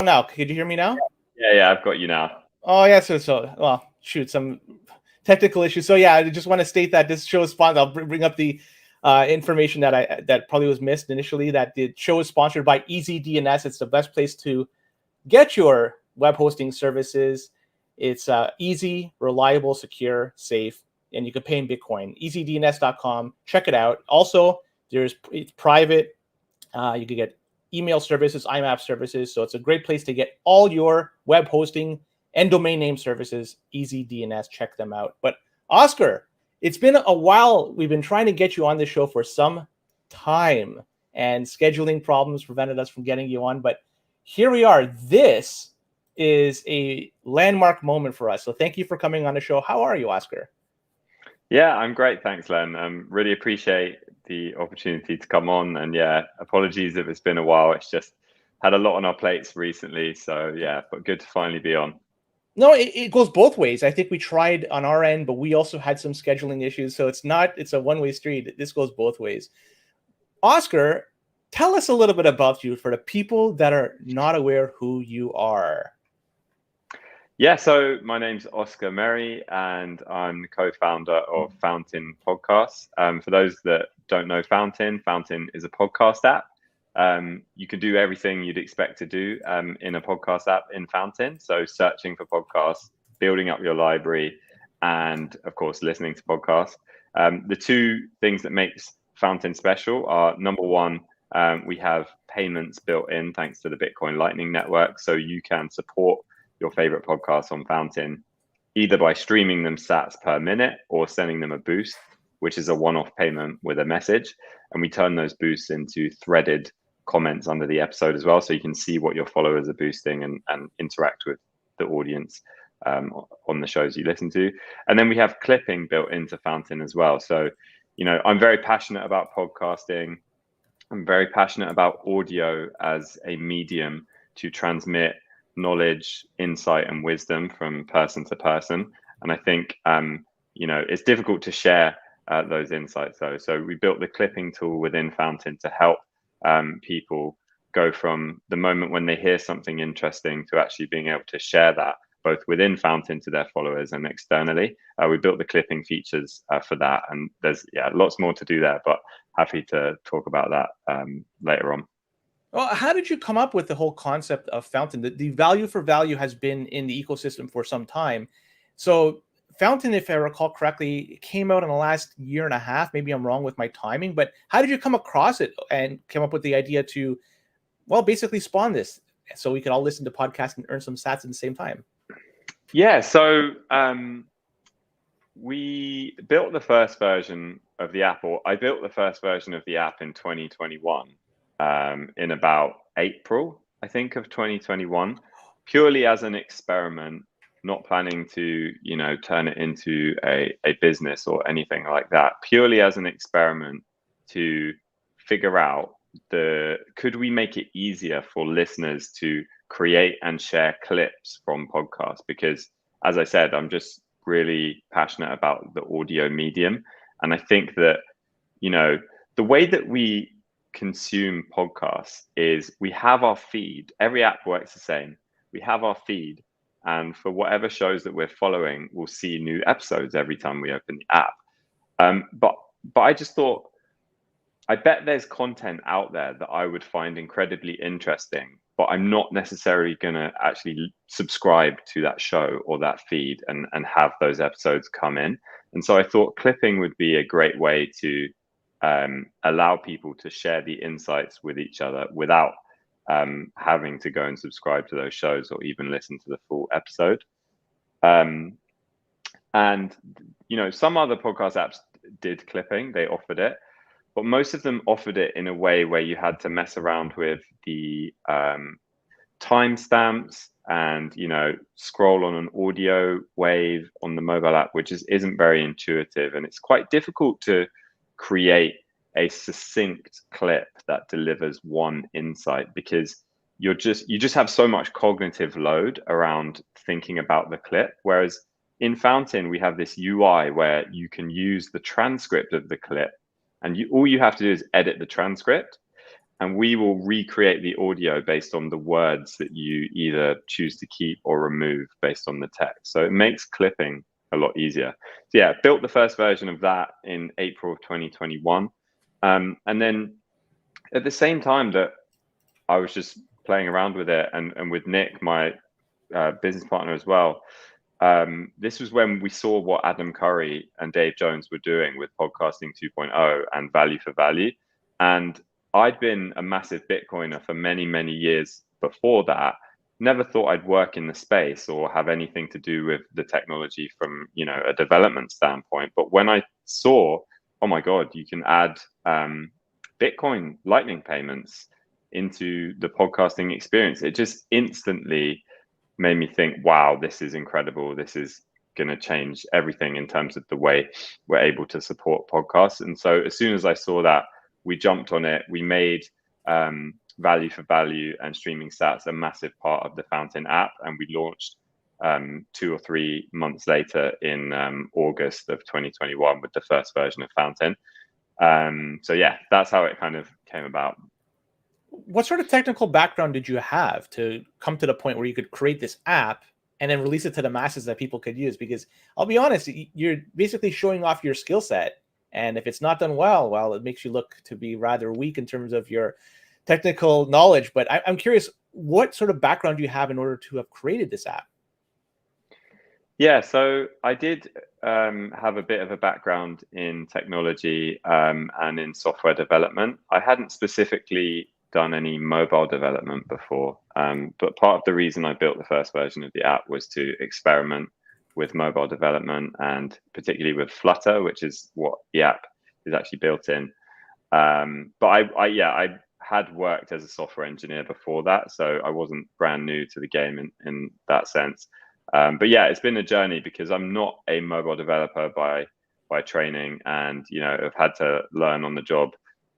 Now, could you hear me now? Yeah, I've got you now. Oh yeah, well, shoot, some technical issues. So yeah, I just want to state that this show is sponsored. I'll bring up the information that probably was missed initially. That the show is sponsored by EasyDNS. It's the best place to get your web hosting services. It's easy, reliable, secure, safe, and you can pay in Bitcoin. EasyDNS.com. Check it out. Also, it's private. You can get email services, IMAP services. So it's a great place to get all your web hosting and domain name services. EasyDNS. Check them out. But Oscar, it's been a while. We've been trying to get you on this show for some time, and scheduling problems prevented us from getting you on. But here we are. This is a landmark moment for us. So thank you for coming on the show. How are you, Oscar? Yeah, I'm great. Thanks, Len. Really appreciate the opportunity to come on. And yeah, apologies if it's been a while. It's just had a lot on our plates recently. So yeah, but good to finally be on. No, it goes both ways. I think we tried on our end, but we also had some scheduling issues. So it's a one-way street. This goes both ways. Oscar, tell us a little bit about you for the people that are not aware who you are. Yeah, so my name's Oscar Merry, and I'm the co-founder of Fountain Podcasts. For those that don't know Fountain is a podcast app. You can do everything you'd expect to do in a podcast app in Fountain. So searching for podcasts, building up your library, and of course, listening to podcasts. The two things that makes Fountain special are, number one, we have payments built in thanks to the Bitcoin Lightning Network. So you can support your favorite podcasts on Fountain, either by streaming them sats per minute or sending them a boost, which is a one-off payment with a message. And we turn those boosts into threaded comments under the episode as well. So you can see what your followers are boosting and interact with the audience on the shows you listen to. And then we have clipping built into Fountain as well. So, I'm very passionate about podcasting. I'm very passionate about audio as a medium to transmit knowledge, insight, and wisdom from person to person. And I think, it's difficult to share those insights though. So we built the clipping tool within Fountain to help people go from the moment when they hear something interesting to actually being able to share that both within Fountain to their followers and externally. We built the clipping features for that, and there's lots more to do there, but happy to talk about that later on. Well, how did you come up with the whole concept of Fountain? The value for value has been in the ecosystem for some time. So Fountain, if I recall correctly, came out in the last year and a half. Maybe I'm wrong with my timing, but how did you come across it and come up with the idea to, well, basically spawn this so we could all listen to podcasts and earn some sats at the same time? Yeah, so we built the first version of the app, or I built the first version of the app in 2021. In about April, I think, of 2021, purely as an experiment, not planning to, turn it into a business or anything like that, purely as an experiment to figure out could we make it easier for listeners to create and share clips from podcasts? Because as I said, I'm just really passionate about the audio medium. And I think that, the way that we consume podcasts is we have our feed. Every app works the same. We have our feed, and for whatever shows that we're following, we'll see new episodes every time we open the app. But I just thought, I bet there's content out there that I would find incredibly interesting, but I'm not necessarily going to actually subscribe to that show or that feed and have those episodes come in. And so I thought clipping would be a great way to allow people to share the insights with each other without having to go and subscribe to those shows or even listen to the full episode. And some other podcast apps did clipping, they offered it, but most of them offered it in a way where you had to mess around with the timestamps and scroll on an audio wave on the mobile app, which isn't very intuitive, and it's quite difficult to create a succinct clip that delivers one insight, because you just have so much cognitive load around thinking about the clip. Whereas in Fountain, we have this UI where you can use the transcript of the clip, and all you have to do is edit the transcript. and we will recreate the audio based on the words that you either choose to keep or remove based on the text. So it makes clipping a lot easier. So yeah, built the first version of that in April of 2021. And then at the same time that I was just playing around with it, and with Nick, my business partner as well, this was when we saw what Adam Curry and Dave Jones were doing with podcasting 2.0 and value for value. And I'd been a massive Bitcoiner for many, many years before that. Never thought I'd work in the space or have anything to do with the technology from, a development standpoint. But when I saw, oh my God, you can add Bitcoin Lightning payments into the podcasting experience, it just instantly made me think, wow, this is incredible. This is going to change everything in terms of the way we're able to support podcasts. And so as soon as I saw that, we jumped on it. We made value for value and streaming stats a massive part of the Fountain app. And we launched 2 or 3 months later in August of 2021 with the first version of Fountain. So yeah, that's how it kind of came about. What sort of technical background did you have to come to the point where you could create this app and then release it to the masses that people could use? Because I'll be honest, you're basically showing off your skill set. And if it's not done well, it makes you look to be rather weak in terms of your technical knowledge. But I'm curious, what sort of background do you have in order to have created this app? Yeah, so I did have a bit of a background in technology and in software development. I hadn't specifically done any mobile development before, but part of the reason I built the first version of the app was to experiment with mobile development, and particularly with Flutter, which is what the app is actually built in. But I had worked as a software engineer before that, so I wasn't brand new to the game in that sense. But yeah, it's been a journey because I'm not a mobile developer by training, and I've had to learn on the job.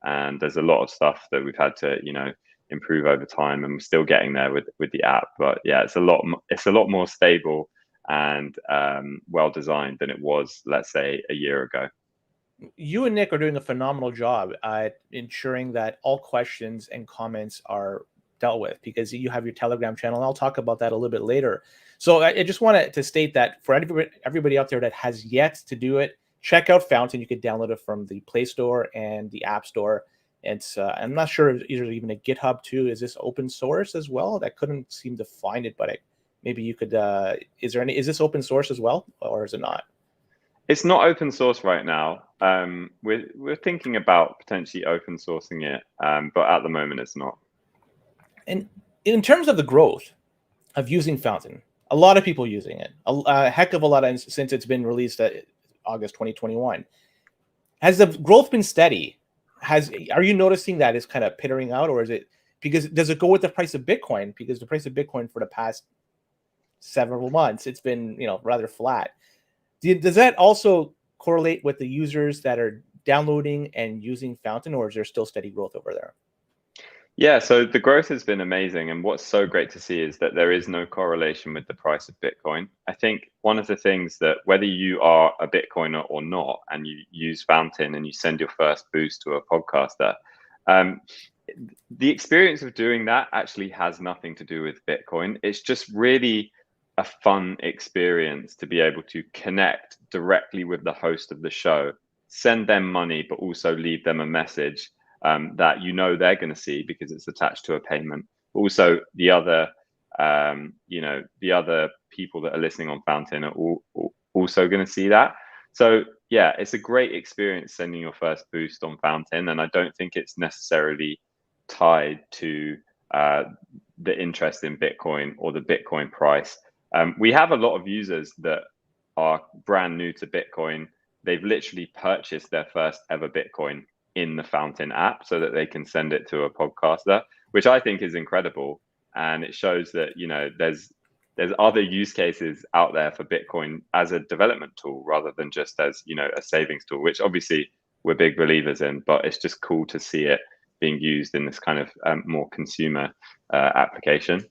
And there's a lot of stuff that we've had to improve over time, and we're still getting there with the app. But yeah, it's a lot more stable and well designed than it was, let's say, a year ago. You and Nick are doing a phenomenal job at ensuring that all questions and comments are dealt with, because you have your Telegram channel, and I'll talk about that a little bit later. So I just wanted to state that for everybody out there that has yet to do it, check out Fountain. You can download it from the Play Store and the App Store. It's I'm not sure if there's even a GitHub too. Is this open source as well? I couldn't seem to find it, but maybe you could. Is this open source as well, or is it not? It's not open source right now. We're thinking about potentially open sourcing it, but at the moment it's not. And in terms of the growth of using Fountain, a lot of people using it, a heck of a lot since it's been released August 2021. Has the growth been steady? Are you noticing that it's kind of pittering out, or is it does it go with the price of Bitcoin? Because the price of Bitcoin for the past several months, it's been rather flat. Does that also correlate with the users that are downloading and using Fountain, or is there still steady growth over there? Yeah, so the growth has been amazing. And what's so great to see is that there is no correlation with the price of Bitcoin. I think one of the things that, whether you are a Bitcoiner or not, and you use Fountain and you send your first boost to a podcaster, the experience of doing that actually has nothing to do with Bitcoin. It's just really a fun experience to be able to connect directly with the host of the show, send them money, but also leave them a message that they're going to see because it's attached to a payment. Also, the other people that are listening on Fountain are also going to see that. So yeah, it's a great experience sending your first boost on Fountain, and I don't think it's necessarily tied to the interest in Bitcoin or the Bitcoin price. We have a lot of users that are brand new to Bitcoin. They've literally purchased their first ever Bitcoin in the Fountain app so that they can send it to a podcaster, which I think is incredible. And it shows that, there's other use cases out there for Bitcoin as a development tool rather than just as, a savings tool, which obviously we're big believers in, but it's just cool to see it being used in this kind of more consumer application.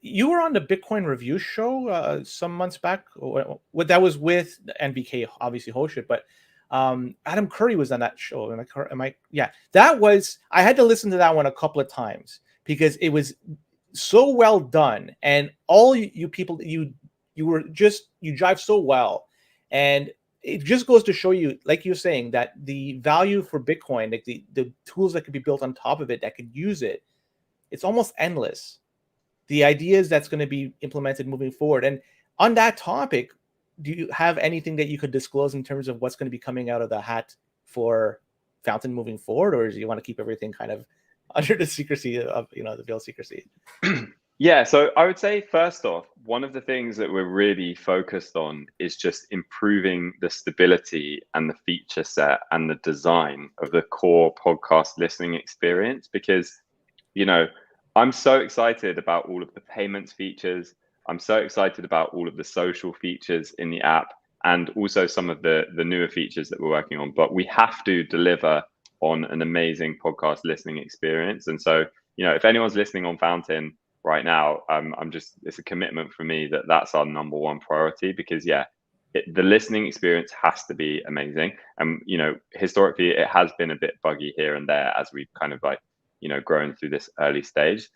You were on the Bitcoin Review show some months back. What that was with NBK, obviously host it, but Adam Curry was on that show. Yeah, that was. I had to listen to that one a couple of times because it was so well done, and all you people, you drive so well, and it just goes to show you, like you're saying, that the value for Bitcoin, like the tools that could be built on top of it that could use it, it's almost endless. The ideas that's going to be implemented moving forward. And on that topic, do you have anything that you could disclose in terms of what's going to be coming out of the hat for Fountain moving forward, or do you want to keep everything kind of under the secrecy of, the veil secrecy? Yeah, so I would say first off, one of the things that we're really focused on is just improving the stability and the feature set and the design of the core podcast listening experience, because, I'm so excited about all of the payments features. I'm so excited about all of the social features in the app, and also some of the newer features that we're working on. But we have to deliver on an amazing podcast listening experience. And so, if anyone's listening on Fountain right now, it's a commitment for me that that's our number one priority, because the listening experience has to be amazing. And historically it has been a bit buggy here and there as we've kind of grown through this early stage.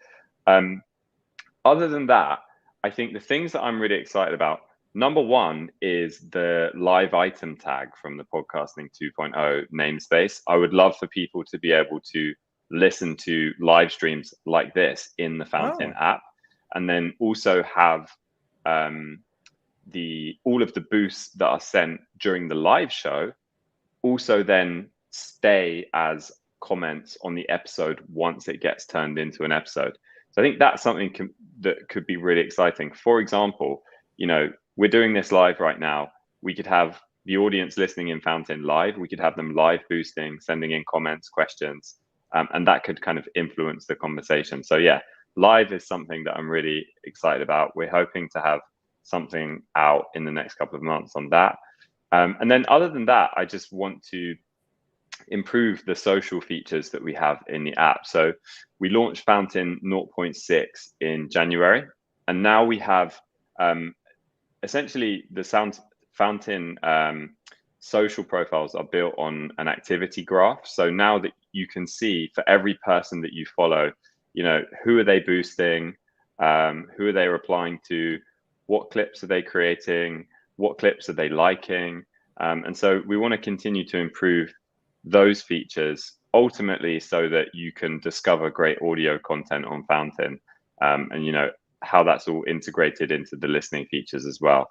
Other than that, I think the things that I'm really excited about, number one is the live item tag from the Podcasting 2.0 namespace. I would love for people to be able to listen to live streams like this in the Fountain app, and then also have all of the boosts that are sent during the live show also then stay as comments on the episode once it gets turned into an episode. So I think that's something that could be really exciting. For example, we're doing this live right now. We could have the audience listening in Fountain live. We could have them live boosting, sending in comments, questions, and that could kind of influence the conversation. So live is something that I'm really excited about. We're hoping to have something out in the next couple of months on that. And then other than that, I just want to improve the social features that we have in the app. So we launched Fountain 0.6 in January, and now we have essentially the Fountain social profiles are built on an activity graph. So now that you can see for every person that you follow, who are they boosting, who are they replying to, what clips are they creating, what clips are they liking, and so we want to continue to improve those features ultimately so that you can discover great audio content on Fountain, and how that's all integrated into the listening features as well.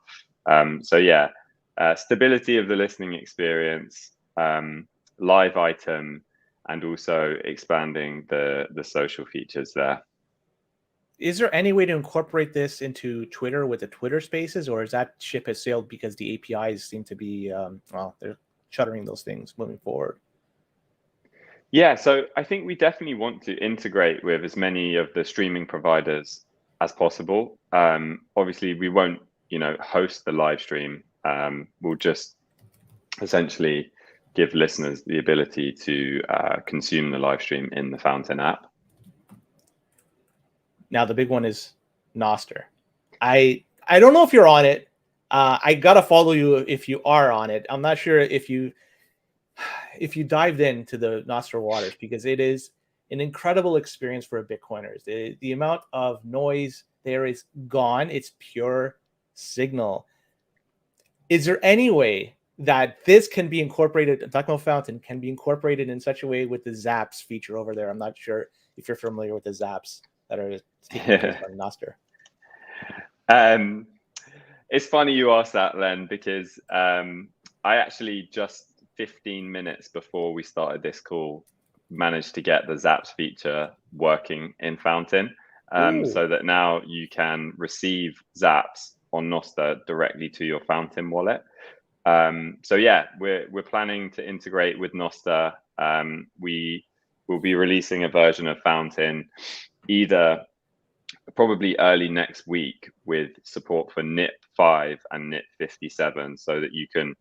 Stability of the listening experience, live item, and also expanding the social features there. Is there any way to incorporate this into Twitter with the Twitter Spaces, or is that ship has sailed because the APIs seem to be they're shuttering those things moving forward? Yeah, so I think we definitely want to integrate with as many of the streaming providers as possible. Obviously, we won't, host the live stream. We'll just essentially give listeners the ability to consume the live stream in the Fountain app. Now the big one is Nostr. I don't know if you're on it. I gotta follow you if you are on it. I'm not sure if you dived into the Nostr waters, because it is an incredible experience for Bitcoiners. The amount of noise there is gone. It's pure signal. Is there any way that this can be incorporated, talking about Fountain, can be incorporated in such a way with the Zaps feature over there? I'm not sure if you're familiar with the Zaps that are taking place on Nostr. It's funny you asked that, Len, because I actually just 15 minutes before we started this call managed to get the Zaps feature working in Fountain, so that now you can receive Zaps on Nostr directly to your Fountain wallet. We're planning to integrate with Nostr. We will be releasing a version of Fountain either probably early next week with support for NIP5 and NIP57, so that you can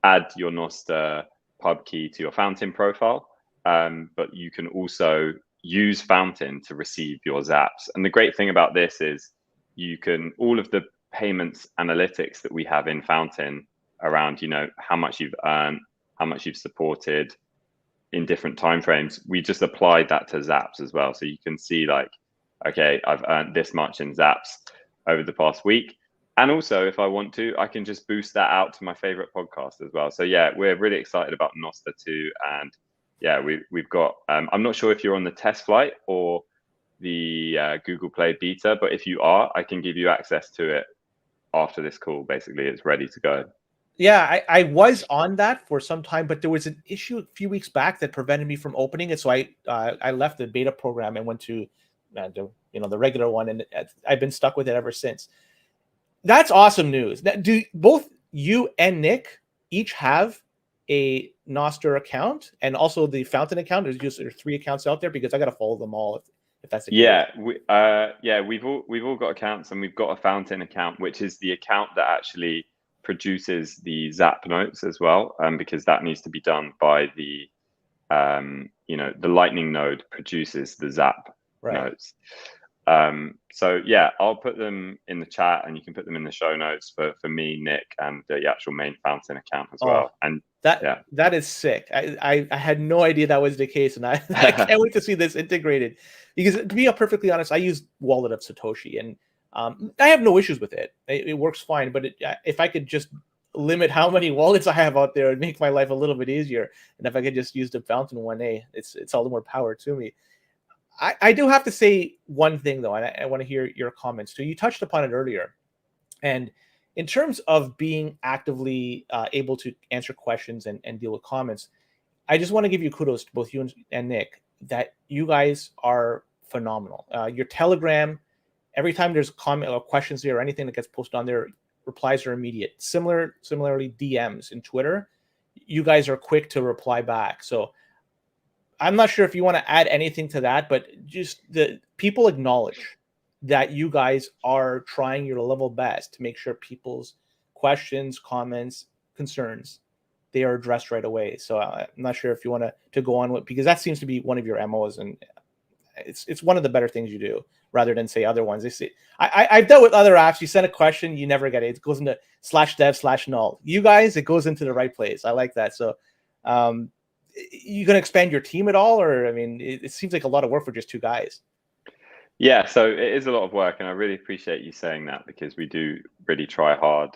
add your Nostr pub key to your Fountain profile, but you can also use Fountain to receive your Zaps. And the great thing about this is you can, all of the payments analytics that we have in Fountain around, how much you've earned, how much you've supported in different timeframes, we just applied that to Zaps as well. So you can see like, okay, I've earned this much in Zaps over the past week. And also, if I want to, I can just boost that out to my favorite podcast as well. So yeah, we're really excited about Nostr too. And yeah, we've got, I'm not sure if you're on the test flight or the Google Play beta, but if you are, I can give you access to it after this call. Basically, it's ready to go. Yeah, I was on that for some time, but there was an issue a few weeks back that prevented me from opening it. So I left the beta program and went to the regular one, and I've been stuck with it ever since. That's awesome news. Now, do both you and Nick each have a Nostr account and also the Fountain account? There's 3 accounts out there, because I got to follow them all if that's the case. We've all got accounts, and we've got a Fountain account, which is the account that actually produces the Zap notes as well, because that needs to be done by the the Lightning node produces the Zap notes. So yeah, I'll put them in the chat, and you can put them in the show notes for me, Nick, and the actual main Fountain account as well. And that is sick. I had no idea that was the case, and I can't wait to see this integrated, because to be perfectly honest, I use Wallet of Satoshi, and I have no issues with it. It works fine, but if I could just limit how many wallets I have out there and make my life a little bit easier, and if I could just use the Fountain 1A, it's all the more power to me. I do have to say one thing, though, and I want to hear your comments too. You touched upon it earlier, and in terms of being actively able to answer questions and deal with comments, I just want to give you kudos to both you and Nick, that you guys are phenomenal. Your Telegram, every time there's comment or questions there or anything that gets posted on there, replies are immediate. Similarly, DMs in Twitter, you guys are quick to reply back. So I'm not sure if you want to add anything to that, but just the people acknowledge that you guys are trying your level best to make sure people's questions, comments, concerns, they are addressed right away. So I'm not sure if you want to go on with, because that seems to be one of your MOs, and it's one of the better things you do, rather than say other ones. They say I've dealt with other apps. You send a question, you never get it. It goes into /dev/null. You guys, it goes into the right place. I like that. So you going to expand your team at all? Or, I mean, it seems like a lot of work for just 2 guys. Yeah, so it is a lot of work, and I really appreciate you saying that, because we do really try hard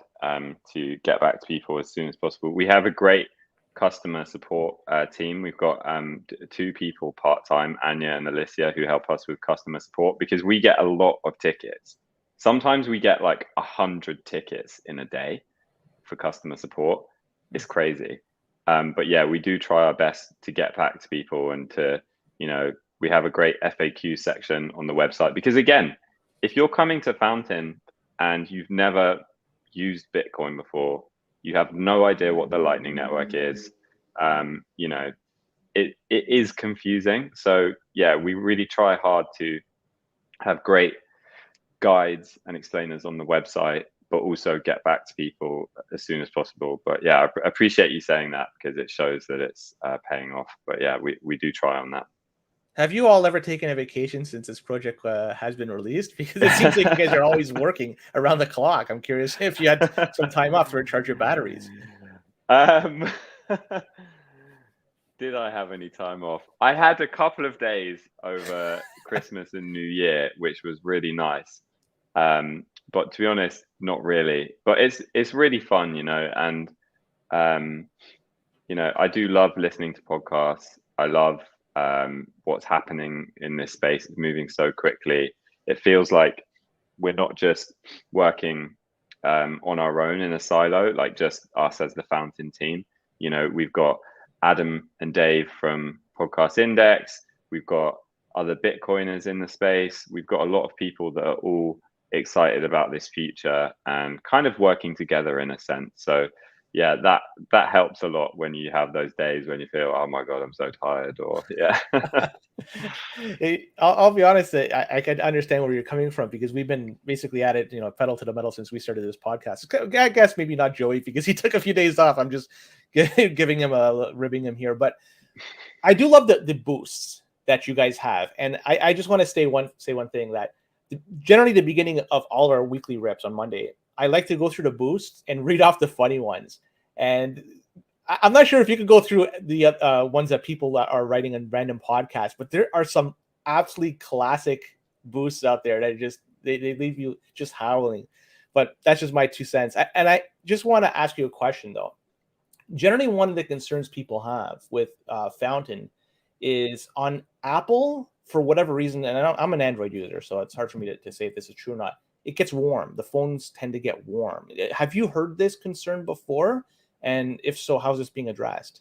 to get back to people as soon as possible. We have a great customer support team. We've got 2 people part-time, Anya and Alicia, who help us with customer support, because we get a lot of tickets. Sometimes we get like 100 tickets in a day for customer support. It's crazy. But yeah, we do try our best to get back to people, and to, we have a great FAQ section on the website, because again, if you're coming to Fountain and you've never used Bitcoin before, you have no idea what the Lightning Network is, it is confusing. So yeah, we really try hard to have great guides and explainers on the website, but also get back to people as soon as possible. But yeah, I appreciate you saying that, because it shows that it's paying off. But yeah, we do try on that. Have you all ever taken a vacation since this project has been released? Because it seems like you guys are always working around the clock. I'm curious if you had some time off to recharge your batteries. Did I have any time off? I had a couple of days over Christmas and New Year, which was really nice. But to be honest, not really. But it's really fun, and I do love listening to podcasts. I love what's happening in this space. It's moving so quickly. It feels like we're not just working on our own in a silo, like just us as the Fountain team. We've got Adam and Dave from Podcast Index. We've got other Bitcoiners in the space. We've got a lot of people that are all excited about this future and kind of working together in a sense. So yeah, that helps a lot when you have those days when you feel, oh my God, I'm so tired, or yeah. I'll be honest, I can understand where you're coming from, because we've been basically at it, pedal to the metal since we started this podcast. I guess maybe not Joey, because he took a few days off. I'm just ribbing him here, but I do love the boosts that you guys have, and I just want to say one thing, that generally the beginning of all our weekly rips on Monday, I like to go through the boosts and read off the funny ones. And I'm not sure if you could go through the ones that people are writing in random podcasts, but there are some absolutely classic boosts out there that just they leave you just howling. But that's just my 2 cents. And I just want to ask you a question though. Generally, one of the concerns people have with Fountain is on Apple for whatever reason. And I'm an Android user, so it's hard for me to say if this is true or not. It gets warm. The phones tend to get warm. Have you heard this concern before? And if so, how's this being addressed?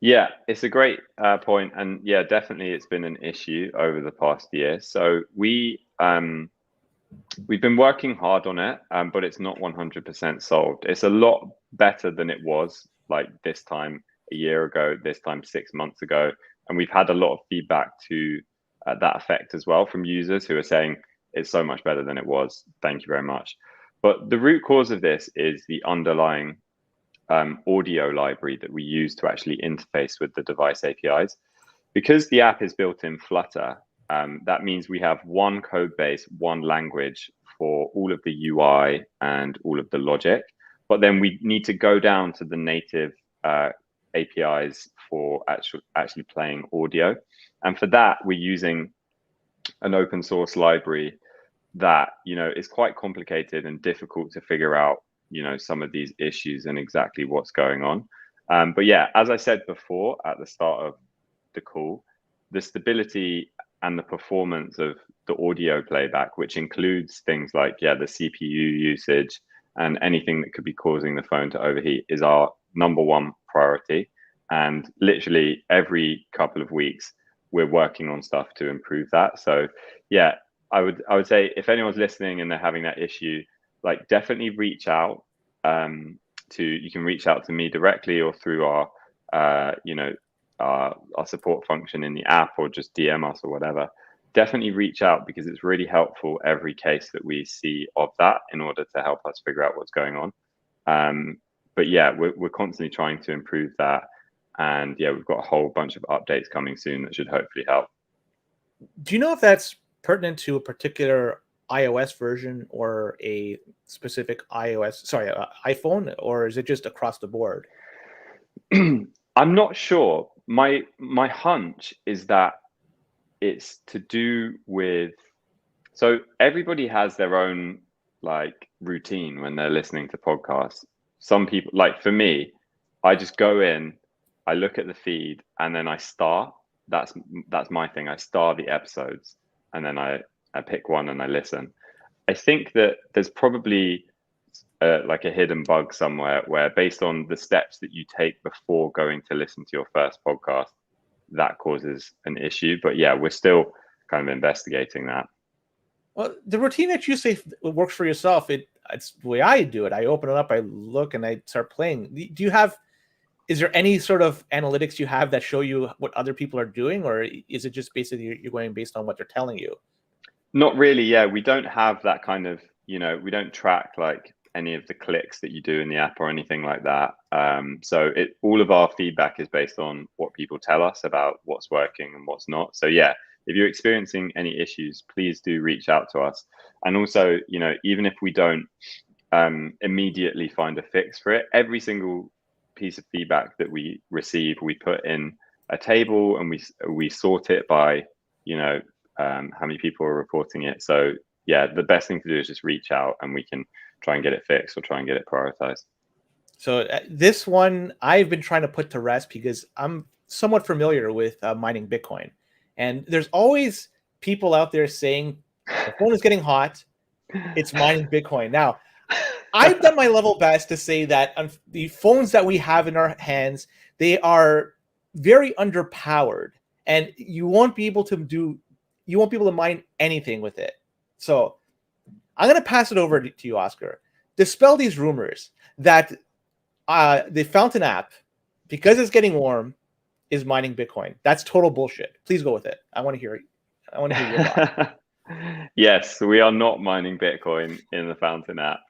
Yeah, it's a great point, and yeah, definitely it's been an issue over the past year. So we've been working hard on it, but it's not 100% solved. It's a lot better than it was like this time a year ago, this time 6 months ago, and we've had a lot of feedback to that effect as well from users who are saying it's so much better than it was. Thank you very much. But the root cause of this is the underlying audio library that we use to actually interface with the device APIs. Because the app is built in Flutter, that means we have one code base, one language for all of the UI and all of the logic. But then we need to go down to the native APIs for actually playing audio. And for that, we're using an open source library that, is quite complicated and difficult to figure out, some of these issues and exactly what's going on. But yeah, as I said before at the start of the call, the stability and the performance of the audio playback, which includes things like, the CPU usage and anything that could be causing the phone to overheat, is our number one priority. And literally every couple of weeks, we're working on stuff to improve that. So yeah, I would say if anyone's listening and they're having that issue, like definitely reach out you can reach out to me directly or through our support function in the app, or just DM us or whatever. Definitely reach out, because it's really helpful every case that we see of that in order to help us figure out what's going on. But yeah, we're constantly trying to improve that. And yeah, we've got a whole bunch of updates coming soon that should hopefully help. Do you know if that's pertinent to a particular iOS version or a specific iPhone, or is it just across the board? I'm not sure. My hunch is that it's to do with, so everybody has their own like routine when they're listening to podcasts. Some people, like for me, I just go in, I look at the feed, and then I star. That's my thing. I star the episodes, and then I pick one and I listen. I think that there's probably like a hidden bug somewhere where, based on the steps that you take before going to listen to your first podcast, that causes an issue. But yeah, we're still kind of investigating that. Well, the routine that you say works for yourself, it's the way I do it. I open it up, I look, and I start playing. Is there any sort of analytics you have that show you what other people are doing, or is it just basically you're going based on what they're telling you? Not really. Yeah, we don't have that kind of, we don't track like any of the clicks that you do in the app or anything like that. So all of our feedback is based on what people tell us about what's working and what's not. So yeah, if you're experiencing any issues, please do reach out to us. And also, even if we don't immediately find a fix for it, every single piece of feedback that we receive, we put in a table, and we sort it by, how many people are reporting it. So yeah, the best thing to do is just reach out, and we can try and get it fixed or try and get it prioritized. So this one I've been trying to put to rest, because I'm somewhat familiar with mining Bitcoin, and there's always people out there saying the phone is getting hot, it's mining Bitcoin. Now, I've done my level best to say that the phones that we have in our hands, they are very underpowered, and you won't be able to mine anything with it. So I'm going to pass it over to you, Oscar. Dispel these rumors that the Fountain app, because it's getting warm, is mining Bitcoin. That's total bullshit. Please go with it. I want to hear your thoughts. Yes, we are not mining Bitcoin in the Fountain app.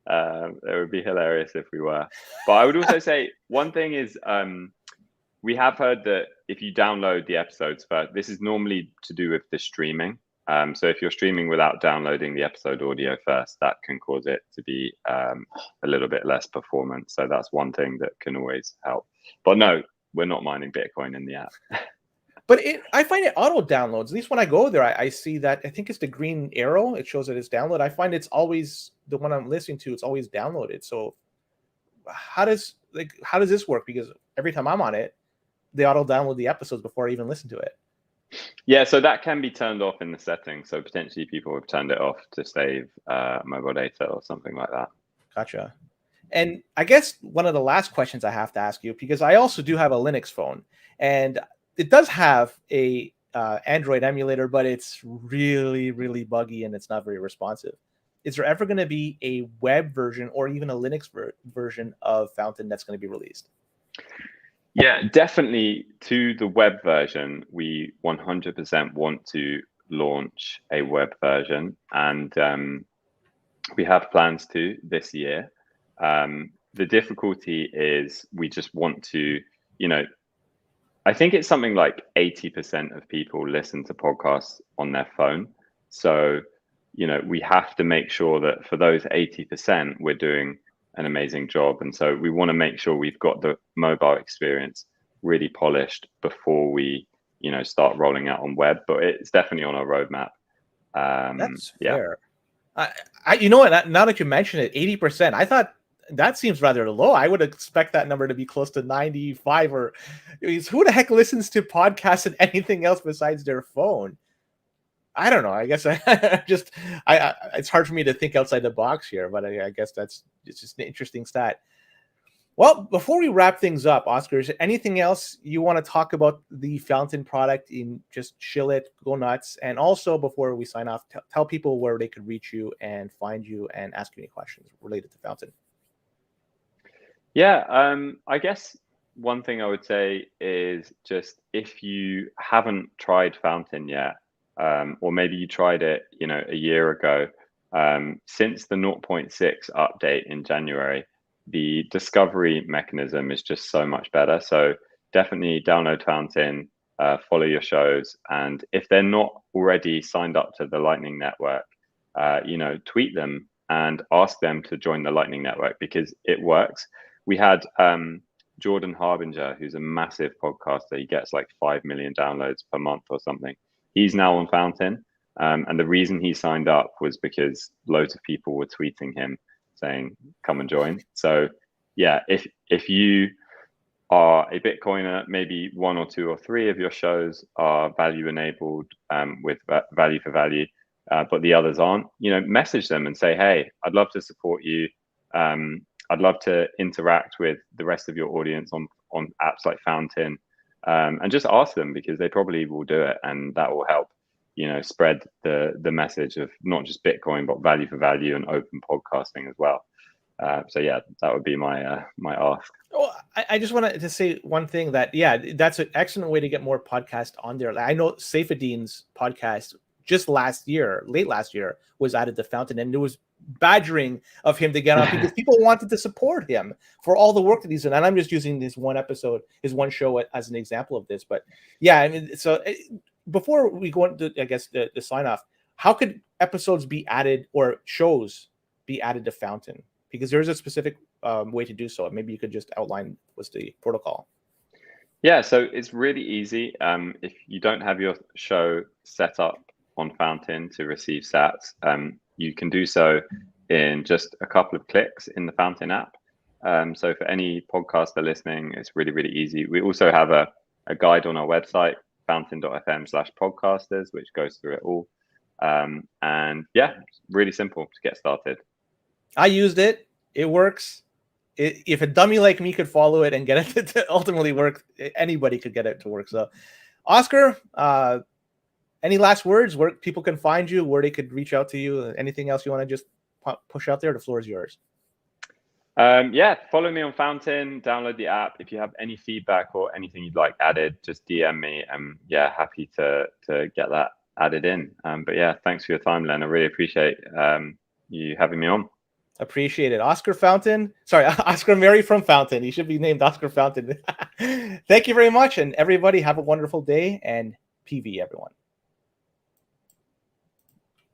It would be hilarious if we were. But I would also say one thing is, we have heard that if you download the episodes first, this is normally to do with the streaming. So if you're streaming without downloading the episode audio first, that can cause it to be a little bit less performance. So that's one thing that can always help. But no, we're not mining Bitcoin in the app. But I find it auto downloads. At least when I go there, I see that. I think it's the green arrow. It shows that it's download. I find it's always the one I'm listening to. It's always downloaded. So how does this work? Because every time I'm on it, they auto download the episodes before I even listen to it. Yeah, so that can be turned off in the settings. So potentially people have turned it off to save mobile data or something like that. Gotcha. And I guess one of the last questions I have to ask you, because I also do have a Linux phone, and it does have a Android emulator, but it's really, really buggy and it's not very responsive. Is there ever going to be a web version or even a Linux version of Fountain that's going to be released? Yeah, definitely. To the web version, we 100% want to launch a web version, and we have plans to this year. The difficulty is we just want to, I think it's something like 80% of people listen to podcasts on their phone. So, we have to make sure that for those 80%, we're doing an amazing job. And so we want to make sure we've got the mobile experience really polished before we, start rolling out on web. But it's definitely on our roadmap. That's fair. You know what? Now that you mention it, 80%, I thought that seems rather low. I would expect that number to be close to 95 or who the heck listens to podcasts and anything else besides their phone? I don't know. I guess it's hard for me to think outside the box here, but I guess it's just an interesting stat. Well, before we wrap things up, Oscar, is there anything else you want to talk about the Fountain product in just chill it, go nuts? And also before we sign off, tell people where they could reach you and find you and ask you any questions related to Fountain. Yeah, I guess one thing I would say is just if you haven't tried Fountain yet, or maybe you tried it, a year ago, since the 0.6 update in January, the discovery mechanism is just so much better. So definitely download Fountain, follow your shows, and if they're not already signed up to the Lightning Network, tweet them and ask them to join the Lightning Network because it works. We had Jordan Harbinger, who's a massive podcaster. He gets like 5 million downloads per month or something. He's now on Fountain. And the reason he signed up was because loads of people were tweeting him saying, come and join. So yeah, if you are a Bitcoiner, maybe 1 or 2 or 3 of your shows are value enabled with value for value, but the others aren't, message them and say, hey, I'd love to support you. I'd love to interact with the rest of your audience on apps like Fountain, and just ask them because they probably will do it, and that will help, spread the message of not just Bitcoin but value for value and open podcasting as well. So yeah, that would be my my ask. Well, I just wanted to say one thing that that's an excellent way to get more podcasts on there. I know Saifedean's podcast just late last year was added to Fountain, and there was badgering of him to get on because people wanted to support him for all the work that he's done. And I'm just using this one episode, his one show as an example of this. But yeah, I mean, so before we go into, I guess, the sign off, how could episodes be added or shows be added to Fountain? Because there's a specific way to do so. Maybe you could just outline what's the protocol. Yeah, so it's really easy. If you don't have your show set up on Fountain to receive sats, you can do so in just a couple of clicks in the Fountain app. So for any podcaster listening, it's really, really easy. We also have a guide on our website, fountain.fm/podcasters, which goes through it all. And yeah, it's really simple to get started. I used it. It works. If a dummy like me could follow it and get it to ultimately work, anybody could get it to work. So, Oscar, any last words where people can find you, where they could reach out to you? Anything else you want to just push out there? The floor is yours. Yeah, follow me on Fountain, download the app. If you have any feedback or anything you'd like added, just DM me. Yeah, happy to get that added in. But yeah, thanks for your time, Len. I really appreciate you having me on. Appreciate it. Oscar Merry from Fountain. He should be named Oscar Fountain. Thank you very much. And everybody have a wonderful day, and PV, everyone.